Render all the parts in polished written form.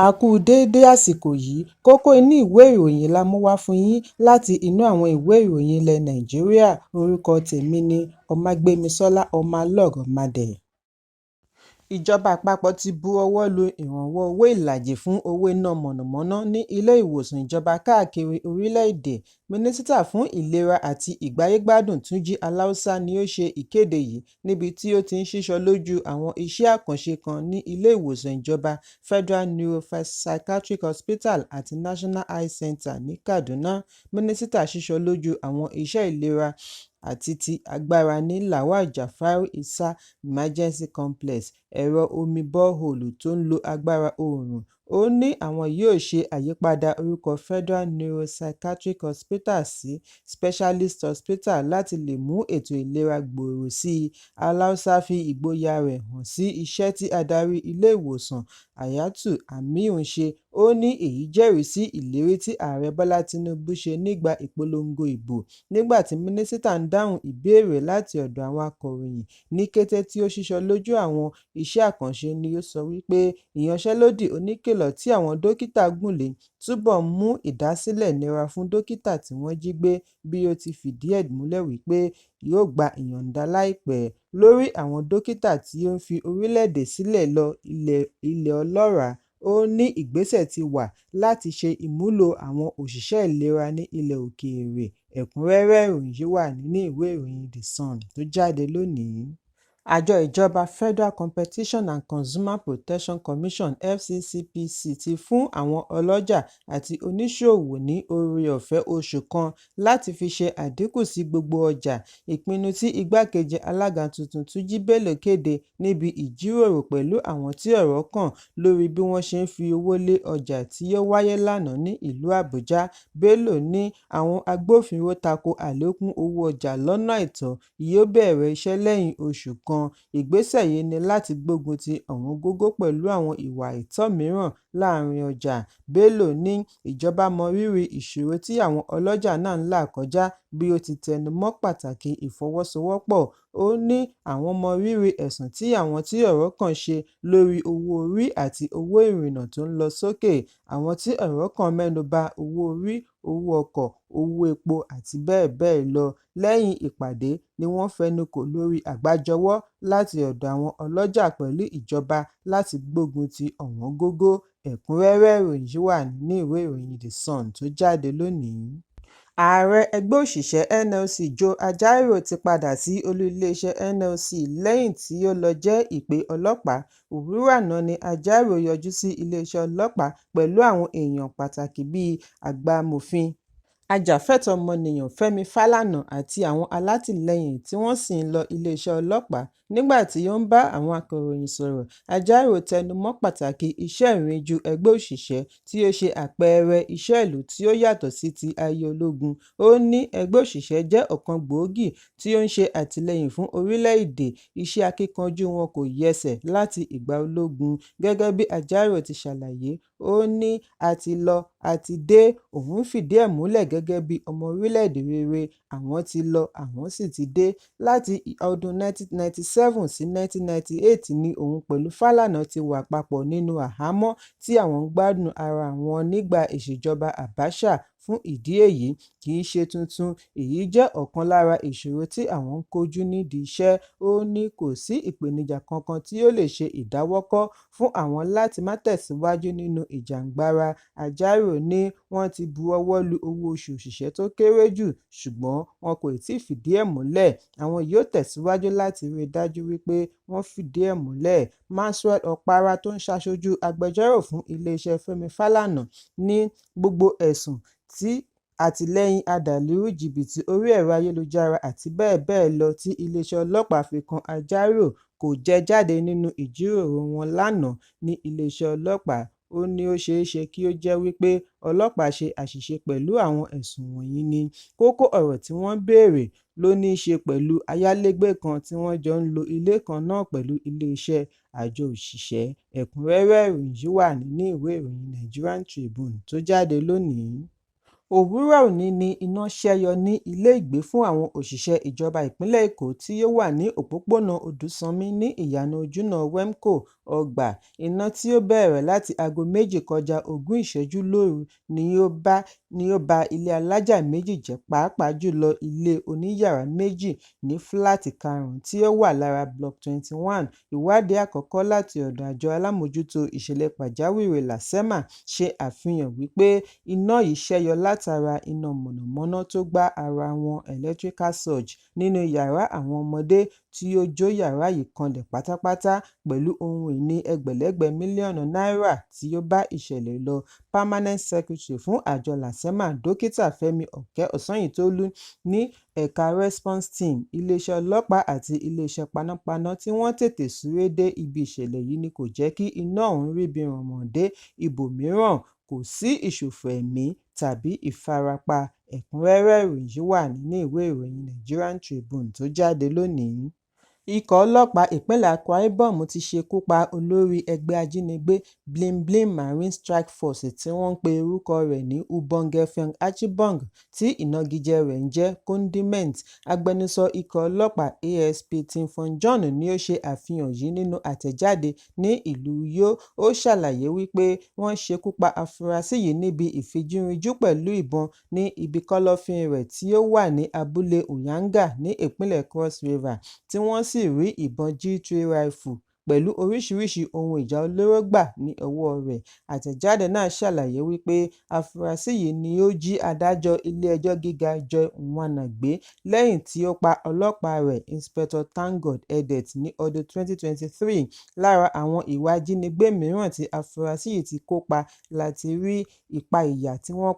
A kú déédé àsìkò yìí, kókó inú ìwé ìròyìn la mú wá fún yín láti inú àwọn ìwé ìròyìn ilẹ̀ Nàìjíríà. Orúkọ tèmi ni Ọmágbémisọ́lá Ọmọlọ́rọ̀mádé. Ìjọba àpapọ̀ ti bu ọwọ́ lu ìrànwọ́ owó ìlàjì fún owó iná mọ̀nàmọ́ná ní ilé ìwòsàn ìjọba káàkiri orílẹ̀-èdè. Mínísítà fún ìlera àti ìgbáyégbádùn Túnjí Aláùsá ni ó ṣe ìkéde yìí níbi tí ó ti ń ṣíṣọ lójú àwọn iṣẹ́ àkànṣe kan ní ilé ìwòsàn ìjọba Federal Neuropsychiatric Hospital àti National Eye Center ní Kaduna. Mínísítà ṣíṣọ lójú àwọn iṣẹ́ ìlera àti ti agbára ní Lawal Jafaru Issa Emergency Complex, ẹ̀rọ omi bọ́ọ̀hólù tó ń lo agbára oòrùn. Ó ní àwọn yóò ṣe àyípadà orúkọ Federal Neuropsychiatric Hospital sí Specialist Hospital láti lè mú ètò ìlera gbòòrò sí i. Aláùsá fi ìgboyà rẹ̀ hàn sí iṣẹ́ tí adarí ilé ìwòsàn Hayatu Aminu ń ṣe. Ó ní èyí jẹ́rìí sí ìlérí tí ààrẹ Bọ́lá Tinubu ṣe nígbà ìpolongo ìbò. Nígbà tí mínísítà ń dáhùn ìbéèrè láti ọ̀dọ̀ àwọn akọ̀ròyìn ní kété tí ó ṣíṣọ lójú àwọn iṣẹ́ àkànṣe ni ó sọ wípé ìyanṣẹ́lódì oníkìlọ̀ tí àwọn dókítà gùn lé túbọ̀ mú ìdásílẹ̀ nira fún dókítà tí wọ́n jí gbé, bí ó ti fìdí ẹ̀ múlẹ̀ wípé yóò gba ìyọ̀ǹda láìpẹ́ lórí àwọn dókítà tí ó ń fi orílẹ̀-èdè sílẹ̀ lọ ilẹ̀ ọlọ́ràá. Ó ní ìgbésẹ̀ ti wà láti ṣe ìmúlò àwọn òṣìṣẹ́ ìlera ní ilẹ̀ òkèèrè. Ẹ̀kúnrẹ́rẹ́ ìròyìn yìí wà nínú ìwé ìròyìn The Sun tó jáde lónìí. Àjọ ìjọba Federal Competition and Consumer Protection Commission FCCPC ti fún àwọn ọlọ́jà àti oníṣòwò ní oore-ọ̀fẹ́ oṣù kan láti fi ṣe àdínkù sí gbogbo ọjà. Ìpinnu tí igbákejì alága tuntun Túnjí Bello kéde níbi ìjíròrò pẹ̀lú àwọn tí ọ̀rọ̀ kàn lórí bí wọ́n ṣe ń fi owó lé ọjà tí ó wáyé lánàá ní ìlú Àbújá. Bello ní àwọn agbófinró tako àlékún owó ọjà lọ́nà àìtọ́ yóò bẹ̀rẹ̀ iṣẹ́ lẹ́yìn oṣù kan. Ìgbésẹ̀ yìí ni láti gbógun ti ọ̀wọ́ngógó pẹ̀lú àwọn ìwà àìtọ́ mìíràn láàrin ọjà. Bello ní ìjọba mọ rírì ìṣòro tí àwọn ọlọ́jà náà ń là kọjá, bí ó ti tẹnu mọ́ pàtàkì ìfọwọ́sowọ́pọ̀. Ó ní àwọn mọ rírì ẹ̀sùn tí àwọn tí ọ̀rọ̀ kàn ṣe lórí owó orí àti owó ìrìnnà tó ń lọ sókè. Àwọn tí ọ̀rọ̀ kàn mẹ́nu bà owó orí, owó ọkọ̀, owó epo àti bẹ́ẹ̀ bẹ́ẹ̀ lọ. Lẹ́yìn ìpàdé ni wọ́n fẹnukò lórí àgbájọwọ́ láti ọ̀dọ̀ àwọn ọlọ́jà pẹ̀lú ìjọba láti gbógun ti ọ̀wọ́ngógó. Ẹ̀kúnrẹ́rẹ́ ìròyìn yìí wà nínú ìwé ìròyìn The Sun tó jáde lónìí. Ààrẹ ẹgbẹ́ òṣìṣẹ́ NLC Joe Ajaero ti padà sí olú iléeṣẹ́ NLC lẹ́yìn tí ó lọ jẹ́ ìpè ọlọ́pàá. Òwúrọ̀ àná ni Ajaero yọjú sí iléeṣẹ́ ọlọ́pàá pẹ̀lú àwọn èèyàn pàtàkì bíi àgbàmọ̀fin, ajàfẹ́tọ̀ọ́ ọmọnìyàn Fẹ́mi Fálànà àti àwọn alátìlẹyìn tí wọ́n sì ń lọ iléeṣẹ́ ọlọ́pàá. Nígbà tí ó ń bá àwọn akọ̀ròyìn sọ̀rọ̀, Ajaero tẹnu mọ́ pàtàkì iṣẹ́ ìríjú ẹgbẹ́ òṣìṣẹ́ tí ó ṣe àpẹẹrẹ iṣẹ́ ìlú tí ó yàtọ̀ sí ti ayé ológun. Ó ní ẹgbẹ́ òṣìṣẹ́ jẹ́ ọ̀kan gbòógì tí ó ń ṣe àtìlẹyìn fún orílẹ̀-èdè. Iṣẹ́ akíkanjú wọn kò yẹsẹ̀ láti ìgbà ológun. Gẹ́gẹ́ bí Ajaero ti ṣàlàyé, ó ní a ti lọ, a ti dé. Òun fìdí ẹ̀ múlẹ̀ gẹ́gẹ́ bí ọmọ orílẹ̀-èdè rere. Àwọn ti lọ, àwọn sì ti dé. Láti ọdún 1997 sí 1998 ni òun pẹ̀lú Fálànà ti wà papọ̀ nínú àhámọ́ tí àwọn ń gbádùn ara wọn nígbà ìṣèjọba Abacha. Fún ìdí èyí, kì í ṣe tuntun. Èyí jẹ́ ọ̀kan lára ìṣòro tí àwọn ń kojú nídìí iṣẹ́. Ó ní kò sí ìpèníjà kankan tí ó lè ṣe ìdáwọ́kọ̀ fún àwọn láti má tẹ̀síwájú nínú ìjàǹgbara. Ajaero ní wọ́n ti bu ọwọ́ lu owó oṣù òṣìṣẹ́ tó kéré jù, ṣùgbọ́n wọn kò tí ì fìdí ẹ̀ múlẹ̀. Àwọn yóò tẹ̀síwájú láti rí i dájú wípé wọ́n fìdí ẹ̀ múlẹ̀. Maxwell Okpara tó ń ṣaṣojú agbẹjọ́rò fún iléeṣẹ́ Fẹ́mi Fálànà ní gbogbo ẹ̀sùn tí àtìlẹ́yìn adàlúrú jìbìtì orí ẹ̀rọ ayélujára àti bẹ́ẹ̀ bẹ́ẹ̀ lọ tí iléeṣẹ́ ọlọ́pàá fi kan Ajaero kò jẹ jáde nínú ìjíròrò wọn lánàá ní iléeṣẹ́ ọlọ́pàá. Ó ní ó ṣeé ṣe kí ó jẹ́ wípé ọlọ́pàá ṣe àṣìṣe pẹ̀lú àwọn ẹ̀sùn wọ̀nyí ni. Kókó ọ̀rọ̀ tí wọ́n béèrè ló ní í ṣe pẹ̀lú ayálégbé kan tí wọ́n jọ ń lo ilé kan náà pẹ̀lú iléeṣẹ́ àjọ òṣìṣẹ́. Ẹ̀kúnrẹ́rẹ́ ìròyìn yìí wà nínú ìwé ìròyìn Nigerian Tribune tó jáde lónìí. Òwúrọ̀ òní ni iná ṣẹ́yọ ní ilé-ìgbé fún àwọn òṣìṣẹ́ ìjọba ìpínlẹ̀ Èkó tí ó wà ní òpópónà Odùsànmi ní ìyànà ojúnà Wemco, ọgbà. Iná tí ó bẹ̀rẹ̀ láti aago 2:20 lóru ni ó ba ilé alájà méjì jẹ́, pàápàá jùlọ ilé oníyàrá méjì ní fíláàtì 5 tí ó wà lára Block 21. Ìwádìí àkọ́kọ́ láti ọ̀dọ̀ àjọ alámòójútó ìṣẹ̀lẹ̀ pàjáwìrì LASEMA ṣe àfihàn wípé iná yìí ṣẹ́yọ látara iná mọ̀nàmọ́ná tó gbá ara wọn electrical surge nínú yàrá àwọn ọmọdé tí ó jó yàrá yìí kanlẹ̀ pátápátá pẹ̀lú ohun ìní ẹgbẹ̀lẹ́gbẹ̀ mílíọ̀nù náírà tí ó bá ìṣẹ̀lẹ̀ lọ. Permanent Secretary fún àjọ LASEMA Dókítà Fẹ́mi Ọ̀sányìntólú ní ẹ̀ka Response Team, iléeṣẹ́ ọlọ́pàá àti iléeṣẹ́ panápaná tí wọ́n tètè súré dé ibi ìṣẹ̀lẹ̀ yìí ni kò jẹ́ kí iná ọ̀hún ríbi ràn mọ́ dé ibòmíràn. Kò sí ìṣòfò ẹ̀mí tàbí ìfarapa. Ẹ̀kúnrẹ́rẹ́ ìròyìn yìí wà nínú ìwé ìròyìn Nigerian Tribune tó jáde lónìí. Ikọ̀ ọlọ́pàá ìpínlẹ̀ Akwa Ibom ti ṣekú pa olórí ẹgbẹ́ ajínigbé Blim Marine Strike Force tí wọ́n ń pe orúkọ rẹ̀ ní Ubongefeng Achibong tí ìnagijẹ rẹ̀ ń jẹ́ Condiment. Agbẹnusọ ikọ̀ ọlọ́pàá ASP Timfon John ni ó ṣe àfihàn yìí nínú àtẹ̀jáde ní ìlú Uyo. Ó ṣàlàyé wípé wọ́n ṣekú pa afurasí yìí níbi ìfijúrinjú pẹ̀lú ìbọn ní ibi kọ́lọ́fín rẹ̀ tí ó wà ní abúlé Uyanga ní ìpínlẹ̀ Cross River, tí wọ́n sì rí ìbọn G3 rifle pẹ̀lú oríṣiríṣi ohun ìjà olóró gbà ní ọwọ́ rẹ̀. Àtẹ̀jáde náà ṣàlàyé wípé afurasí yìí ni ó jí adájọ́ ilé-ẹjọ́ gíga Joy Nwana gbé lẹ́yìn tí ó pa ọlọ́pàá rẹ̀ Inspector Thangood Edet ní ọdún 2023. Lára àwọn ìwà ìjínigbé mìíràn tí afurasí yìí ti kópa láti rí ìpànìyà tí wọ́n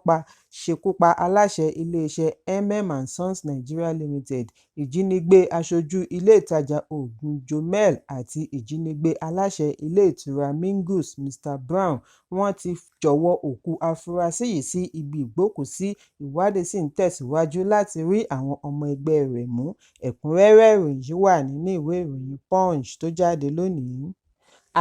ṣekú pa aláṣẹ iléeṣẹ́ Sons Nigeria Limited, ìjínigbé aṣojú ilé ìtajà Ogun Jomel àti ìjínigbé aláṣẹ ilé ìtura Mingus Mr Brown. Wọ́n ti jọ̀wọ́ òkú afurasí yìí sí ibi ìgbókùúsí. Ìwádìí sì ń tẹ̀síwájú láti rí àwọn ọmọ ẹgbẹ́ rẹ̀ mú. Ẹ̀kúnrẹ́rẹ́ ìròyìn yìí wà nínú ìwé ìròyìn Punch tó jáde lónìí.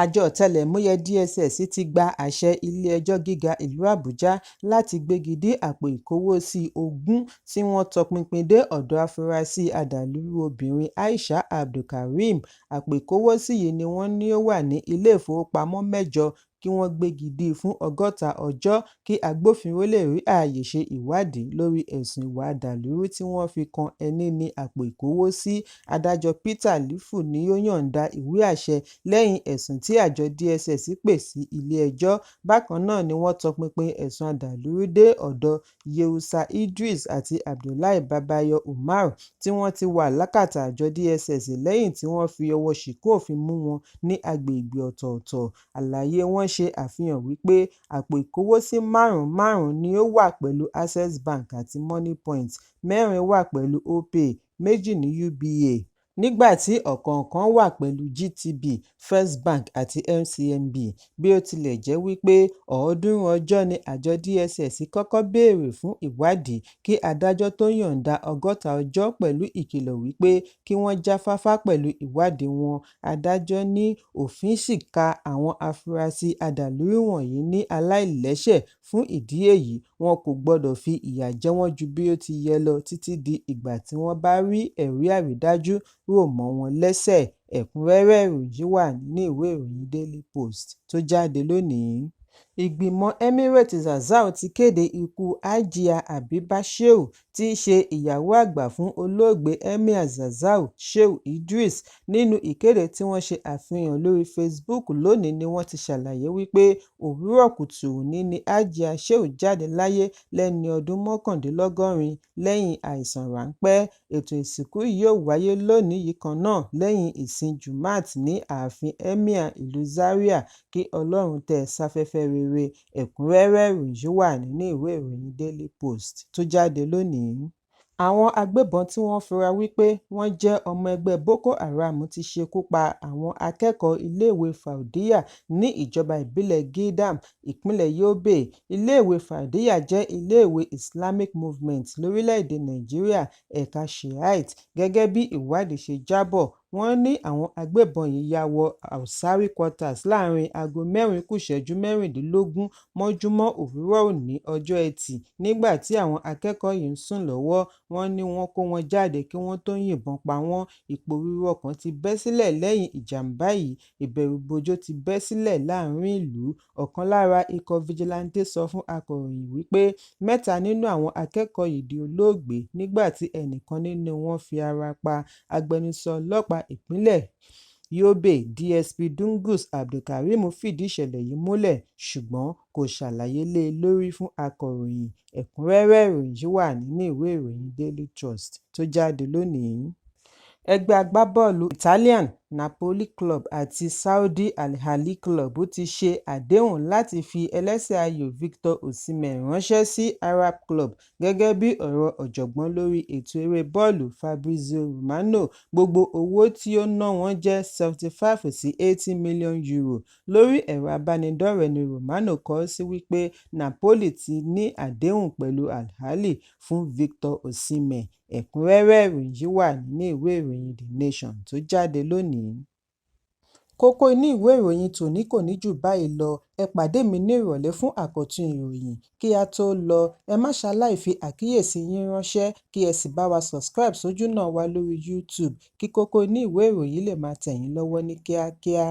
Àjọ ọ̀tẹlẹ̀múyẹ́ DSS ti gba àṣẹ ilé-ẹjọ́ gíga ìlú Àbújá láti gbégidí àpò ìkówósí Ogun tí wọ́n tọpinpin dé ọ̀dọ̀ afurasí adàlúrú obìnrin Aisha Abdulkareem. Àpò ìkówósí yìí ni wọ́n ní ó wà ní ilé-ìfowópamọ́ 8 kí wọ́n gbégidí fún 60 ọjọ́ kí agbófinró lè rí ààyè ṣe ìwádìí lórí ẹ̀sùn ìwà adàlúrú tí wọ́n fi kan ẹni ní àpò ìkówósí. Adájọ́ Peter Lifu ni ó yọ̀ǹda ìwé àṣẹ lẹ́yìn ẹ̀sùn tí àjọ DSS pè sí ilé-ẹjọ́. Bákan náà ni wọ́n tọpinpin ẹ̀sùn adàlúrú dé ọ̀dọ̀ Yehusa Idris àti Abdullahi Babayo Umar tí wọ́n ti wà lákàtà àjọ DSS lẹ́yìn tí wọ́n fi ọwọ́ ṣìkún òfin mú wọn ní agbègbè ọ̀tọ̀ọ̀tọ̀. Àlàyé wọn ṣe àfihàn wípé àpò ìkówósí 5 ni ó wà pẹ̀lú Access Bank àti Money Point, 4 wà pẹ̀lú Opay, 2 ní UBA, nígbà tí ọ̀kọ̀ọ̀kan wà pẹ̀lú GTB, First Bank àti MCMB. Bí ó tilẹ̀ jẹ́ wípé 300 ọjọ́ ni àjọ DSS kọ́kọ́ béèrè fún ìwádìí kí adájọ́ tó yọ̀ǹda 60 ọjọ́ pẹ̀lú ìkìlọ̀ wípé kí wọ́n jáfáfá pẹ̀lú ìwádìí wọn. Adájọ́ ní òfin sì ka àwọn afurasí adàlúrú wọ̀nyí ní aláìlẹ́ṣẹ̀. Fún ìdí èyí, wọn kò gbọdọ̀ fi ìyà jẹ wọ́n ju bí ó ti yẹ lọ títí di ìgbà tí wọ́n bá rí ẹ̀rí àrídájú rò mọ́ wọn lẹ́sẹ̀. Ẹ̀kúnrẹ́rẹ́ ìròyìn yìí wà nínú ìwé ìròyìn Daily Post tó jáde lónìí. Ìgbìmọ̀ Emirates Zazzau ti kéde ikú Hajia Habiba Shehu tí í ṣe ìyàwó àgbà fún olóògbé Emir Zazzau Shehu Idris. Nínú ìkéde tí wọ́n ṣe àfihàn lórí Facebook lónìí ni wọ́n ti ṣàlàyé wípé òwúrọ̀ kùtù òní ni Hajia Shehu jáde láyé lẹ́ni ọdún 89 lẹ́yìn àìsàn ráńpẹ́. Ètò ìsìnkú yóò wáyé lónìí yìí kan náà lẹ́yìn ìsìn Jumat ní ààfin Emir ìlú Zaria. Kí Ọlọ́run tẹ́ sáfẹ́fẹ́ rere. Ẹ̀kúnrẹ́rẹ́ ìròyìn yìí wà nínú ìwé ìròyìn Daily Post tó jáde lónìí. Àwọn agbébọn tí wọ́n fura wípé wọ́n jẹ́ ọmọ ẹgbẹ́ Boko Haram ti ṣekú pa àwọn akẹ́kọ̀ọ́ iléèwé Faudiya ní ìjọba ìbílẹ̀ Gidam, ìpínlẹ̀ Yobe. Iléèwé Faudiya jẹ́ iléèwé Islamic Movement lórílẹ̀-èdè Nàìjíríà, ẹ̀ka Shiite. Gẹ́gẹ́ bí ìwádìí ṣe jábọ̀, wọ́n ní àwọn agbébọn yìí ya wọ Hausari quarters láàrin aago 4:16 mọ́júmọ́ òwúrọ̀ òní ọjọ́ Ẹtì nígbà tí àwọn akẹ́kọ̀ọ́ yìí ń sùn lọ́wọ́. Wọ́n ní wọ́n kó wọn jáde kí wọ́n tó yìnbọn pa wọ́n. Ìpòrúurú ọkàn ti bẹ́ sílẹ̀ lẹ́yìn ìjàmbá yìí. Ìbẹ̀rùbojo ti bẹ́ sílẹ̀ láàrin ìlú. Ọ̀kan lára ikọ̀ fìjìláńtè sọ fún akọ̀ròyìn wípé 3 nínú àwọn akẹ́kọ̀ọ́ yìí di olóògbé nígbà tí ẹnìkan nínú wọn fi ara pa. Agbẹnusọ ọlọ́pàá ìpínlẹ̀ Yobe DSP Dungus Abdulkareem fìdí ìṣẹ̀lẹ̀ yìí múlẹ̀ ṣùgbọ́n kò ṣàlàyé lé e lórí fún akọ̀ròyìn. Ẹ̀kúnrẹ́rẹ́ ìròyìn yìí wà nínú ìwé ìròyìn Daily Trust tó jáde lónìí. Ẹgbẹ́ agbábọ́ọ̀lù Italian Napoli Club àti Saudi Al Ahly Club ti ṣe àdéhùn láti fi ẹlẹ́sẹ̀ ayò Victor Osimhen ránṣẹ́ sí Arab club gẹ́gẹ́ bí ọ̀rọ̀ ọ̀jọ̀gbọ́n lórí ètò eré bọ́ọ̀lù Fabrizio Romano. Gbogbo owó tí ó ná wọn jẹ́ 75 sí 80 million euro. Lórí ẹ̀rọ abánidọ́rẹ̀ẹ́ ni Romano kọ sí wípé Napoli ti ní àdéhùn pẹ̀lú Al Ahly fún Victor Osimhen. Ẹ̀kúnrẹ́rẹ́ ìròyìn yìí wà nínú ìwé ìròyìn The Nation tó jáde lónìí. Kókó inú ìwé ìròyìn tòní kò ní jù báyìí lọ. Ẹ pàdé mi ní ìrọ̀lẹ́ fún àkọ́tún ìròyìn. Kí a tó lọ, ẹ má ṣaláì fi àkíyèsí yín ránṣẹ́ kí ẹ sì bá wa subscribe sójú náà wa lórí YouTube kí kókó inú ìwé ìròyìn lè máa tẹ̀ yín lọ́wọ́ ní kíákíá.